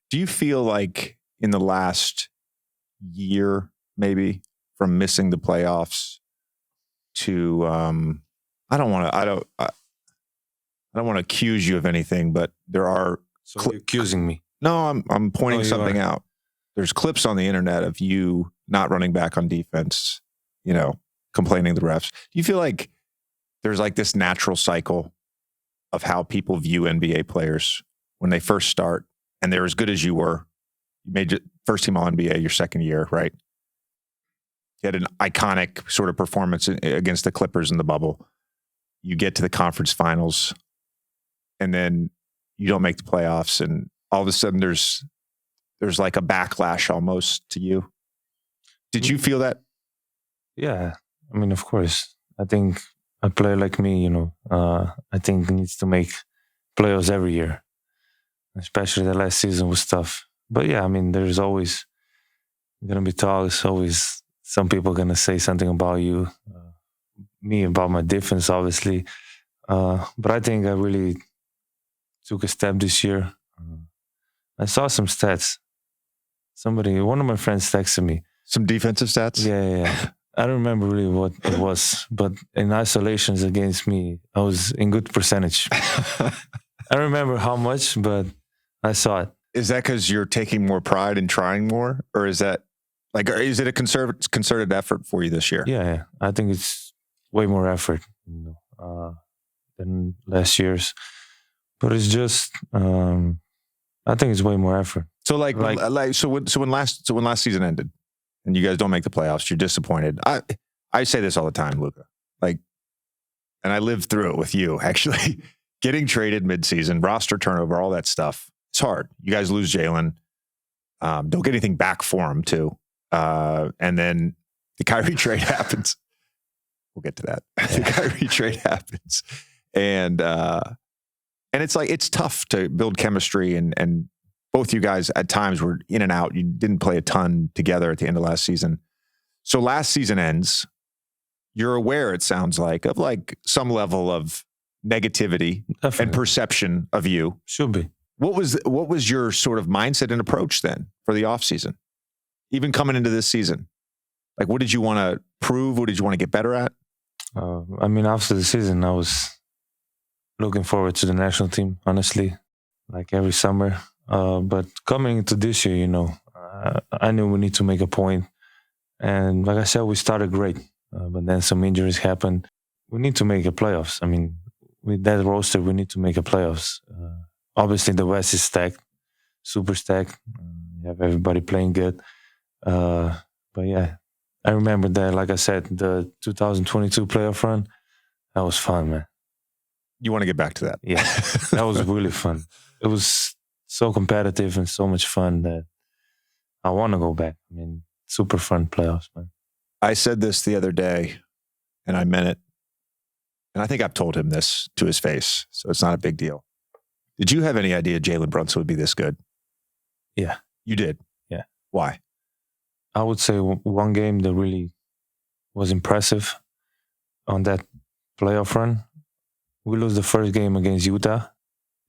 Do you feel like in the last year, maybe from missing the playoffs to, I don't want to accuse you of anything, but there are. So you're accusing me? No, I'm pointing something out. There's clips on the internet of you not running back on defense, complaining to the refs. Do you feel like there's like this natural cycle of how people view NBA players when they first start and they're as good as you were? You made first team All NBA your second year, right? You had an iconic sort of performance against the Clippers in the bubble. You get to the conference finals and then you don't make the playoffs, and all of a sudden there's like a backlash almost to you. Did you feel that? Yeah. I mean, of course. I think a player like me, I think needs to make playoffs every year. Especially the last season was tough. But yeah, I mean, there's always going to be talks, always some people going to say something about you. Me about my defense, obviously. But I think I really took a step this year. I saw some stats. One of my friends texted me. Some defensive stats? Yeah. I don't remember really what it was, but in isolations against me, I was in good percentage. I don't remember how much, but I saw it. Is that because you're taking more pride in trying more? Or is it a concerted effort for you this year? Yeah. I think it's way more effort than last year's. But it's just, I think it's way more effort. So when last season ended and you guys don't make the playoffs, you're disappointed. I say this all the time, Luka. And I lived through it with you, actually. Getting traded midseason, roster turnover, all that stuff. It's hard. You guys lose Jalen. Don't get anything back for him, too. And then the Kyrie trade happens. We'll get to that. The Kyrie trade happens. And it's it's tough to build chemistry, and both you guys at times were in and out. You didn't play a ton together at the end of last season. So last season ends. You're aware, it sounds like, of some level of negativity and perception of you. Should be. What was your sort of mindset and approach then for the offseason? Even coming into this season? What did you want to prove? What did you want to get better at? After the season, I was looking forward to the national team, honestly, every summer. But coming into this year, I knew we need to make a point. And like I said, we started great. But then some injuries happened. We need to make a playoffs. With that roster, we need to make a playoffs. Obviously, the West is stacked, super stacked. You have everybody playing good. But yeah, I remember that, like I said, the 2022 playoff run, that was fun, man. You want to get back to that? Yeah, that was really fun. It was so competitive and so much fun that I want to go back. Super fun playoffs, man. I said this the other day, and I meant it. And I think I've told him this to his face, so it's not a big deal. Did you have any idea Jalen Brunson would be this good? Yeah. You did? Yeah. Why? I would say one game that really was impressive on that playoff run. We lose the first game against Utah.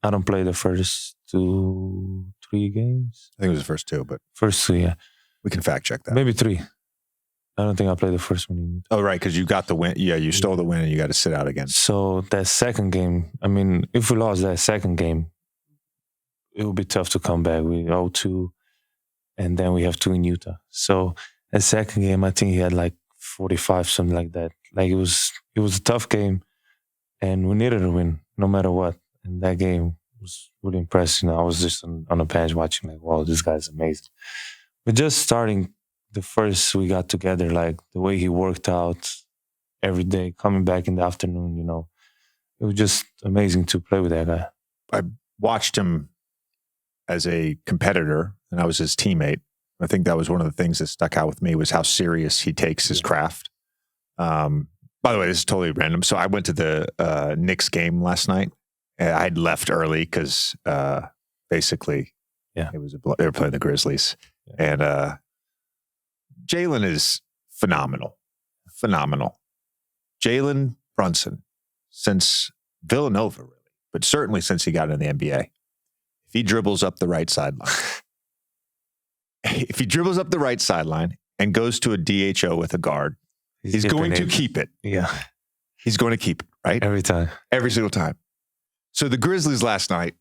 I don't play the first 2-3 games. I think it was the first two, but... First two, yeah. We can fact check that. Maybe 3. I don't think I played the first one in Utah. Oh, right, because you got the win. Yeah, you stole the win and you got to sit out again. So that second game, if we lost that second game, it would be tough to come back. We 0-2, and then we have 2 in Utah. So that second game, I think he had 45, something like that. It was a tough game, and we needed a win no matter what. And that game was really impressive. I was just on the bench watching, wow, this guy's amazing. But just starting the first we got together, the way he worked out every day, coming back in the afternoon, it was just amazing to play with that guy. I watched him as a competitor, and I was his teammate. I think that was one of the things that stuck out with me was how serious he takes his craft. By the way, this is totally random. So I went to the Knicks game last night. And I'd left early because basically they were playing the Grizzlies. Yeah. And Jalen is phenomenal. Jalen Brunson, since Villanova, really, but certainly since he got in the NBA, if he dribbles up the right sideline, if he dribbles up the right sideline and goes to a DHO with a guard, he's going to keep it. Yeah. He's going to keep it, right? Every time. Every single time. So the Grizzlies last night,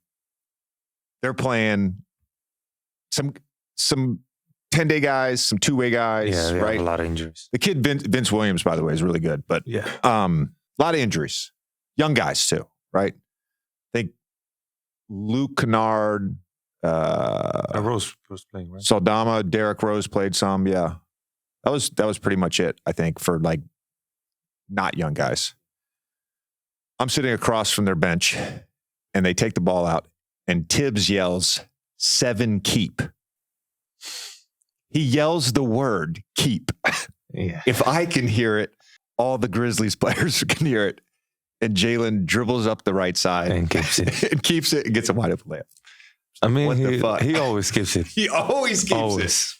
they're playing some 10-day guys, some two-way guys, Yeah, they right? have a lot of injuries. The kid Vince Williams, by the way, is really good, but Yeah. a lot of injuries. Young guys too, right? I think Luke Kennard, Rose was playing, right? Saldama, Derrick Rose played some. Yeah, that was pretty much it. I think for like not young guys. I'm sitting across from their bench, and they take the ball out, and Tibbs yells 7 keep. He yells the word keep. Yeah. If I can hear it, all the Grizzlies players can hear it. And Jalen dribbles up the right side And keeps it. and keeps it and gets a wide open layup. I mean, What the fuck? he always keeps it. He always keeps it.